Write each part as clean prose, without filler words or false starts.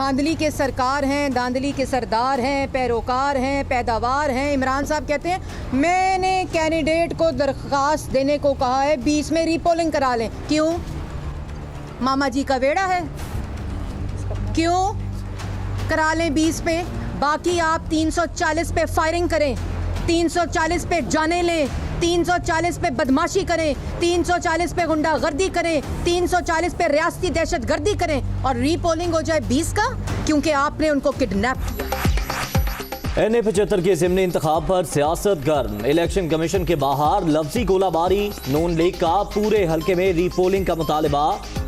धांधली के सरकार हैं, धांधली के सरदार हैं, पैरोकार हैं, पैदावार हैं। इमरान साहब कहते हैं मैंने कैंडिडेट को दरख्वास्त देने को कहा है 20 में रीपोलिंग करा लें। क्यों? मामा जी का वेड़ा है? क्यों करा लें 20 पे? बाकी आप 340 पे फायरिंग करें, 340 पे जाने लें, 340 पे बदमाशी करें, 340 पे गुंडागर्दी करें, 340 पे रियासती दहशतगर्दी करें और रीपोलिंग हो जाए 20 का, क्योंकि आपने उनको किडनैप किया। NA 75 के ज़िमनी इंतखाब पर सियासत गर्म। इलेक्शन कमीशन के बाहर लफ्जी गोलाबारी। नून लीग का पूरे हल्के में रीपोलिंग का मुतालबा।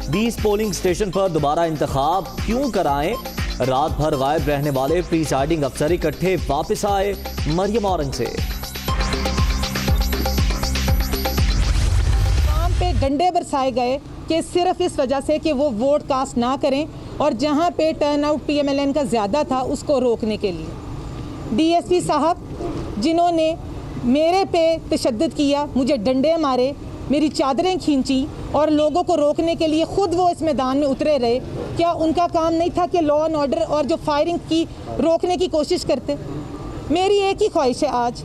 20 पोलिंग स्टेशन पर दोबारा इंतखाब क्यों कराएं? रात भर गायब रहने वाले प्रीसाइडिंग अफसर इकट्ठे वापस आए। मरियम औरंग से पे डंडे बरसाए गए कि सिर्फ इस वजह से कि वो वोट कास्ट ना करें और जहां पे टर्नआउट PMLN का ज़्यादा था उसको रोकने के लिए। DSP साहब जिन्होंने मेरे पे तशद्दुद किया, मुझे डंडे मारे, मेरी चादरें खींची और लोगों को रोकने के लिए ख़ुद वो इस मैदान में उतरे रहे, क्या उनका काम नहीं था कि लॉ एंड ऑर्डर और जो फायरिंग की रोकने की कोशिश करते? मेरी एक ही ख्वाहिश है आज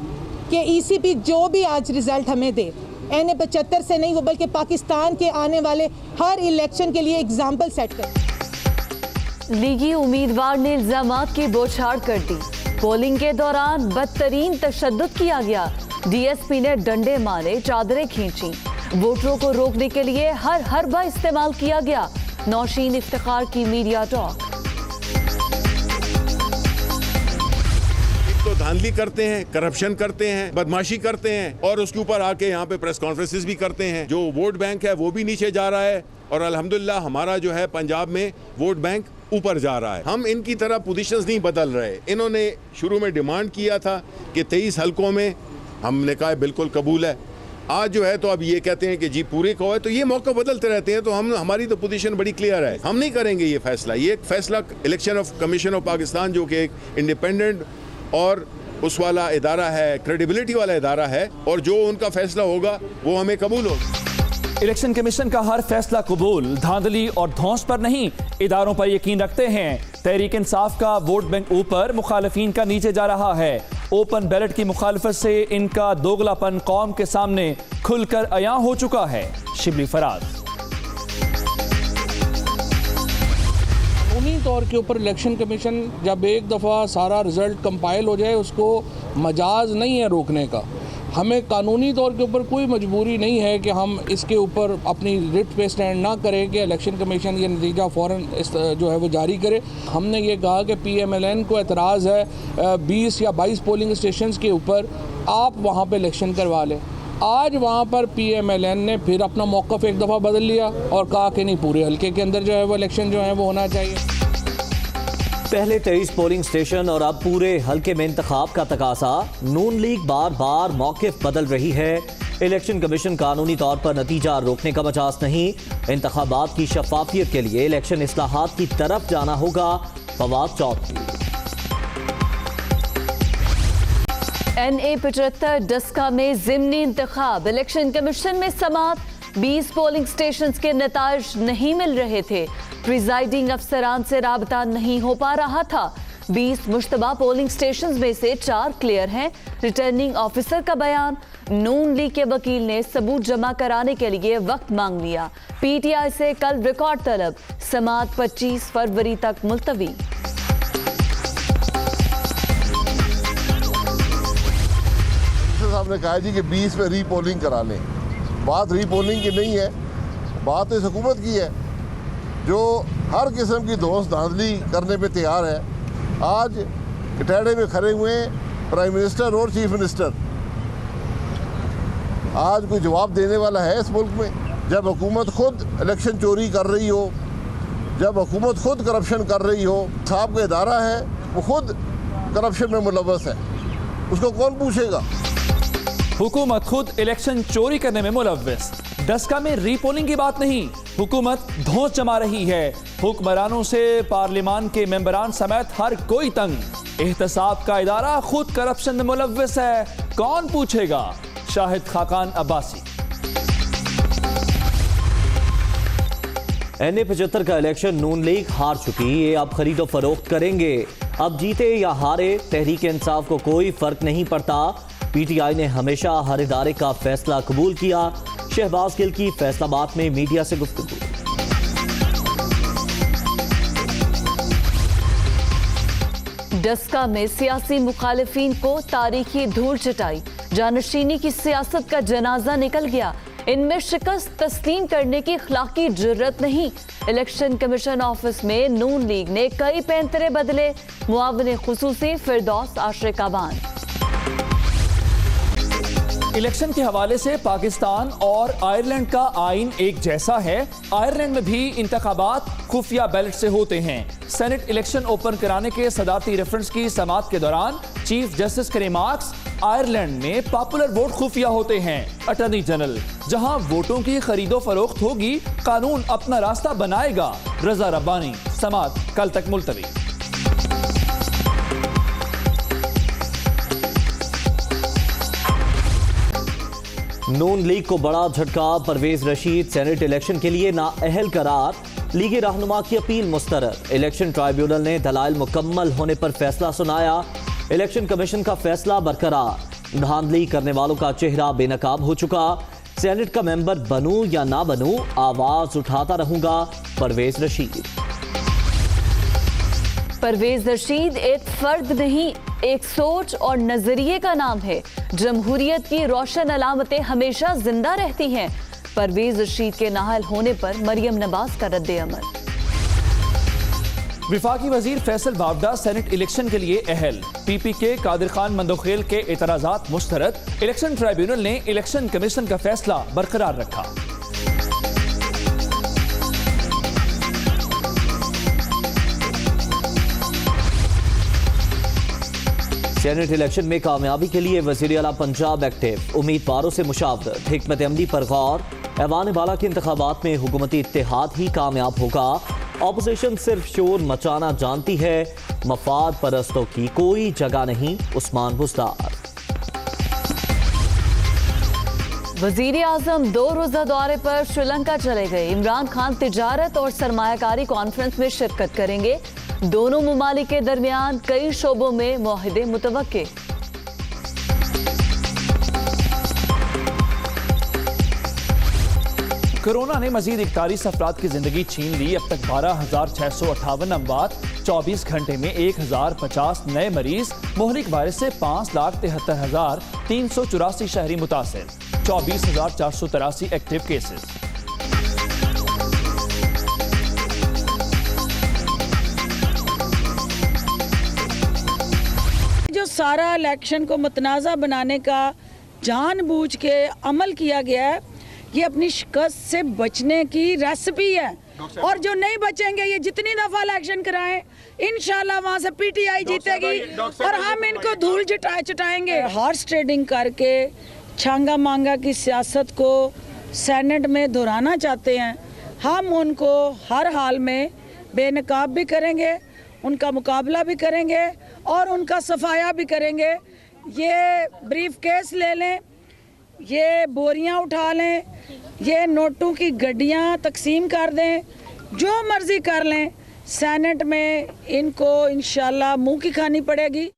कि ECP जो भी आज रिज़ल्ट हमें दे, NA 75 से नहीं वो बल्कि पाकिस्तान के आने वाले हर इलेक्शन के लिए एग्जाम्पल सेट कर। लीगी उम्मीदवार ने इल्जामात की बौछार कर दी। पोलिंग के दौरान बदतरीन तशद्दुद किया गया। DSP ने डंडे मारे, चादरें खींची। वोटरों को रोकने के लिए हर हरबा इस्तेमाल किया गया। नौशीन इफ्तिखार की मीडिया टॉक। तो धांधली करते हैं, करप्शन करते हैं, बदमाशी करते हैं और उसके ऊपर आके यहाँ पे प्रेस कॉन्फ्रेंसेस भी करते हैं। जो वोट बैंक है वो भी नीचे जा रहा है और अल्हम्दुलिल्लाह हमारा जो है पंजाब में वोट बैंक ऊपर जा रहा है। हम इनकी तरह पोजीशंस नहीं बदल रहे। इन्होंने शुरू में डिमांड किया था कि 23 हलकों में, हमने कहा बिल्कुल कबूल है। आज जो है तो अब ये कहते हैं कि जी पूरे को है, तो ये मौका बदलते रहते हैं। तो हमारी तो पोजीशन बड़ी क्लियर है, हम नहीं करेंगे ये फैसला। ये एक फैसला election of commission of Pakistan जो कि एक इंडिपेंडेंट और उस वाला इदारा है, क्रेडिबिलिटी वाला इदारा है, और जो उनका फैसला होगा वो हमें कबूल होगा। इलेक्शन कमीशन का हर फैसला कबूल, धांधली और धौंस पर नहीं, इदारों पर यकीन रखते हैं। तहरीक इंसाफ का वोट बैंक ऊपर, मुखालिफिन का नीचे जा रहा है। ओपन बैलेट की मुखालफत से इनका दोगलापन कौम के सामने खुलकर अयां हो चुका है। शिबली फराज। कानूनी तौर के ऊपर इलेक्शन कमीशन जब एक दफ़ा सारा रिज़ल्ट कंपाइल हो जाए उसको मजाज नहीं है रोकने का। हमें कानूनी तौर के ऊपर कोई मजबूरी नहीं है कि हम इसके ऊपर अपनी रिट पे स्टैंड ना करें कि इलेक्शन कमीशन ये नतीजा फ़ौरन जो है वो जारी करे। हमने ये कहा कि PMLN को एतराज़ है 20 या 22 पोलिंग स्टेशन के ऊपर, आप वहाँ पे इलेक्शन करवा लें। आज वहाँ पर PMLN ने फिर अपना मौक़िफ़ एक दफ़ा बदल लिया और कहा कि नहीं, पूरे हल्के के अंदर जो है वो इलेक्शन जो है वो होना चाहिए। पहले 23 पोलिंग स्टेशन और अब पूरे हल्के में इंतखाब का तकाजा। नून लीग बार बार मौक़िफ़ बदल रही है। इलेक्शन कमीशन कानूनी तौर पर नतीजा रोकने का मजाज नहीं। इंतखाबात की शफाफियत के लिए इलेक्शन इस्लाहात की तरफ जाना होगा। फवाद चौधरी। NA 75 डस्का में ज़िमनी इंतखाब। इलेक्शन कमीशन में समात। 20 पोलिंग स्टेशन के नताइज नहीं मिल रहे थे। प्रिजाइडिंग अफसरान से राबता नहीं हो पा रहा था। 20 मुश्तबा पोलिंग स्टेशन में से 4 क्लियर हैं। रिटर्निंग ऑफिसर का बयान। नून लीग के वकील ने सबूत जमा कराने के लिए वक्त मांग लिया। PTI से कल रिकॉर्ड तलब। समात 25 फरवरी तक मुलतवी। साहब ने कहा जी कि 20 में रीपोलिंग करा लें। बात रीपोलिंग की नहीं है, बात इस हुकूमत की है जो हर किस्म की धौंस धांधली करने पे तैयार है। आज कटहरे में खड़े हुए प्राइम मिनिस्टर और चीफ मिनिस्टर। आज कोई जवाब देने वाला है इस मुल्क में? जब हुकूमत खुद इलेक्शन चोरी कर रही हो, जब हुकूमत खुद करप्शन कर रही हो, साहब का इदारा है वो खुद करप्शन में मुलव्वस है, उसको कौन पूछेगा? हुकूमत खुद इलेक्शन चोरी करने में मुलव्वस। डस्का में रीपोलिंग की बात नहीं, हुकूमत धौंस जमा रही है। हुक्मरानों से पार्लिमान के मेंबरान समेत हर कोई तंग। एहतसाब का इदारा खुद करप्शन में मुलव्वस है, कौन पूछेगा? शाहिद खाकान अब्बासी। NA-75 का इलेक्शन नून लीग हार चुकी, ये अब खरीदो फरोख्त करेंगे। अब जीते या हारे तहरीक इंसाफ को कोई फर्क नहीं पड़ता। PTI ने हमेशा हर इदारे का फैसला कबूल किया। शहबाज गिल की फैसलाबाद में मीडिया से गुफ्तगू। डस्का में सियासी मुखालिफिन को तारीखी धूल चटाई, जानशीनी की सियासत का जनाजा निकल गया। इनमें शिकस्त तस्लीम करने की अखलाकी जुर्रत नहीं। इलेक्शन कमीशन ऑफिस में नून लीग ने कई पैंतरे बदले। मुआविन खुसूसी फिरदौस आशरिकाबान। इलेक्शन के हवाले से पाकिस्तान और आयरलैंड का आइन एक जैसा है। आयरलैंड में भी इंतखाबात खुफिया बैलेट से होते हैं। सेनेट इलेक्शन ओपन कराने के सदारती रेफरेंस की समाअत के दौरान चीफ जस्टिस के रिमार्क्स, आयरलैंड में पॉपुलर वोट खुफिया होते हैं। अटॉर्नी जनरल, जहां वोटों की खरीदो फरोख्त होगी, कानून अपना रास्ता बनाएगा। रजा रब्बानी। समाअत कल तक मुलतवी। नून लीग को बड़ा झटका, परवेज रशीद सेनेट इलेक्शन के लिए नाअहल करार। लीग रहनुमा की अपील मुस्तरद। इलेक्शन ट्राइब्यूनल ने दलाइल मुकम्मल होने पर फैसला सुनाया। इलेक्शन कमीशन का फैसला बरकरार। धांधली करने वालों का चेहरा बेनकाब हो चुका। सेनेट का मेंबर बनूं या ना बनूं, आवाज उठाता रहूंगा। परवेज रशीद। परवेज रशीद एक फर्द नहीं, एक सोच और नजरिए का नाम है। जमहूरियत की रोशन अलामतें हमेशा जिंदा रहती हैं। परवेज रशीद के नाहल होने पर मरियम नवाज का रद्द अमल। विफाकी वजीर फैसल बावडा सेनेट इलेक्शन के लिए अहल। PP के कादिर खान मंदोखेल के एतराजात मुस्तरद। इलेक्शन ट्राइब्यूनल ने इलेक्शन कमीशन का फैसला बरकरार रखा। सेनेट इलेक्शन में कामयाबी के लिए वज़ीर आला पंजाब एक्टिव। उम्मीदवारों से मुशावरत, हिकमत अमली पर गौर। ऐवान बाला के इंतखाबात में हुकूमती इत्तेहाद ही कामयाब होगा। ऑपोजिशन सिर्फ शोर मचाना जानती है, मफाद परस्तों की कोई जगह नहीं। उस्मान बुज़दार। वजीर आजम 2 रोजा दौरे पर श्रीलंका चले गए। इमरान खान तिजारत और सरमायाकारी कॉन्फ्रेंस में शिरकत करेंगे। दोनों ममालिक के दरमियान कई शोबों में मुआहिदे मुतवक्के। कोरोना ने मजीद 41 अफराद की जिंदगी छीन ली। अब तक 12,658 अमवात, 24 घंटे में 1,050 नए मरीज। मोहलिक वायरस से 5,73,384 शहरी मुतासिर, 24,483 एक्टिव केसेस। जो सारा इलेक्शन को मुतनाज़ा बनाने का जानबूझ के अमल किया गया है, ये अपनी शिकस्त से बचने की रेसिपी है। और जो नहीं बचेंगे, ये जितनी दफा इलेक्शन कराएं, इंशाल्लाह वहाँ से PTI जीतेगी और हम इनको धूल चटाएंगे। हॉर्स ट्रेडिंग करके छांगा मांगा की सियासत को सेनेट में दोहराना चाहते हैं। हम उनको हर हाल में बेनकाब भी करेंगे, उनका मुकाबला भी करेंगे और उनका सफाया भी करेंगे। ये ब्रीफ केस ले लें, ये बोरियां उठा लें, ये नोटों की गड्डियां तकसीम कर दें, जो मर्जी कर लें, सेनेट में इनको इंशाल्लाह मुंह की खानी पड़ेगी।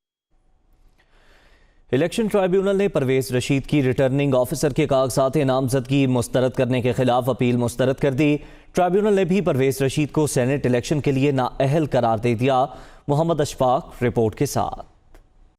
इलेक्शन ट्राइब्यूनल ने परवेज रशीद की रिटर्निंग ऑफिसर के कागजात नामजदगी मुस्तरद करने के खिलाफ अपील मुस्तरद कर दी। ट्राइब्यूनल ने भी परवेज रशीद को सेनेट इलेक्शन के लिए नाअहल करार दे दिया। मोहम्मद अशफाक रिपोर्ट के साथ।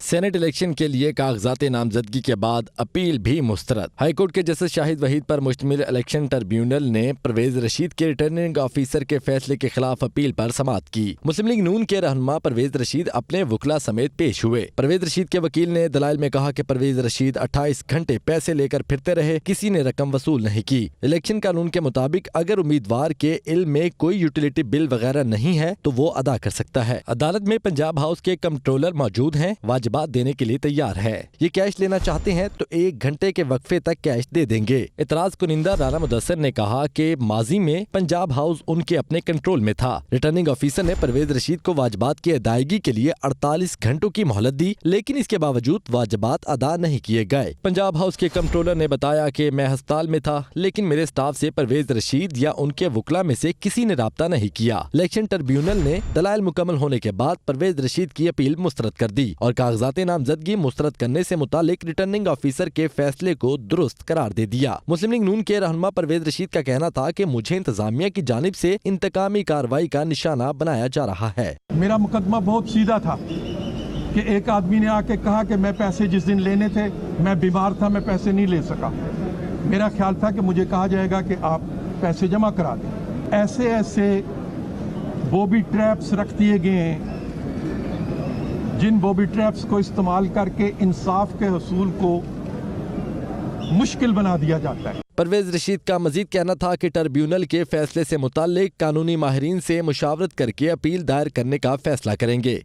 सेनेट इलेक्शन के लिए कागजात नामजदगी के बाद अपील भी मुस्तरद। हाईकोर्ट के जस्टिस शाहिद वहीद पर मुश्तमिल इलेक्शन ट्रिब्यूनल ने परवेज रशीद के रिटर्निंग ऑफिसर के फैसले के खिलाफ अपील पर समाअत की। मुस्लिम लीग नून के रहनुमा परवेज रशीद अपने वकला समेत पेश हुए। परवेज रशीद के वकील ने दलाइल में कहा कि परवेज रशीद 28 घंटे पैसे लेकर फिरते रहे, किसी ने रकम वसूल नहीं की। इलेक्शन कानून के मुताबिक अगर उम्मीदवार के इल्म में कोई यूटिलिटी बिल वगैरह नहीं है तो वो अदा कर सकता है। अदालत में पंजाब हाउस के कंट्रोलर मौजूद हैं। वाजिब बाद देने के लिए तैयार है। ये कैश लेना चाहते हैं तो 1 घंटे के वक्फे तक कैश दे देंगे। इतराज कुनिंदा राना मुदस्सिर ने कहा कि माजी में पंजाब हाउस उनके अपने कंट्रोल में था। रिटर्निंग ऑफिसर ने परवेज रशीद को वाजबात की अदायगी के लिए 48 घंटों की मोहलत दी, लेकिन इसके बावजूद वाजबात अदा नहीं किए गए। पंजाब हाउस के कंट्रोलर ने बताया कि मैं अस्पताल में था, लेकिन मेरे स्टाफ से परवेज रशीद या उनके वकला में से किसी ने राब्ता नहीं किया। इलेक्शन ट्रिब्यूनल ने दलाइल मुकम्मल होने के बाद परवेज रशीद की अपील मुस्तरद कर दी और कागजात नामजदगी मुस्तरद करने से मुतालिक रिटर्निंग ऑफिसर के फैसले को दुरुस्त करार दे दिया। मुस्लिम लीग नून के रहनुमा परवेज रशीद का कहना था कि मुझे इंतजामिया की जानिब से इंतकामी कार्रवाई का निशाना बनाया जा रहा है। मेरा मुकदमा बहुत सीधा था कि एक आदमी ने आके कहा कि मैं पैसे जिस दिन लेने थे, मैं बीमार था, मैं पैसे नहीं ले सका। मेरा ख्याल था कि मुझे कहा जाएगा कि आप पैसे जमा करा दें। ऐसे ऐसे बॉबी ट्रैप्स रख दिए गए हैं, जिन बॉबी ट्रैप्स को इस्तेमाल करके इंसाफ के हसूल को मुश्किल बना दिया जाता है। परवेज रशीद का मजीद कहना था कि ट्रिब्यूनल के फैसले से मुताल्लिक कानूनी माहिरीन से मुशावरत करके अपील दायर करने का फैसला करेंगे।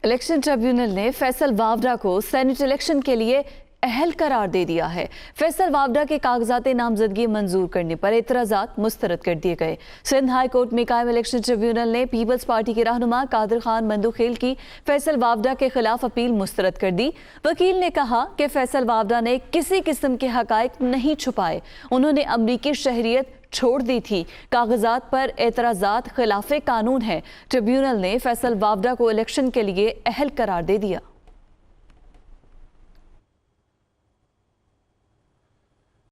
इलेक्शन ट्रिब्यूनल ने फैसल वावडा को सेनेट इलेक्शन के लिए अहल करार दे दिया है। फैसल वावडा के कागजात नामजदगी मंजूर करने पर एतराज़ात मुस्तरद कर दिए गए। सिंध हाई कोर्ट में कायम इलेक्शन ट्रिब्यूनल ने पीपल्स पार्टी के रहनुमा कादिर खान मंदुखेल की फैसल वावडा के खिलाफ अपील मुस्तरद कर दी। वकील ने कहा कि फैसल वावडा ने किसी किस्म के हकायक नहीं छुपाए, उन्होंने अमरीकी शहरियत छोड़ दी थी। कागजात पर एतराज़ात खिलाफ कानून है। ट्रिब्यूनल ने फैसल वावडा को इलेक्शन के लिए अहल करार दे दिया।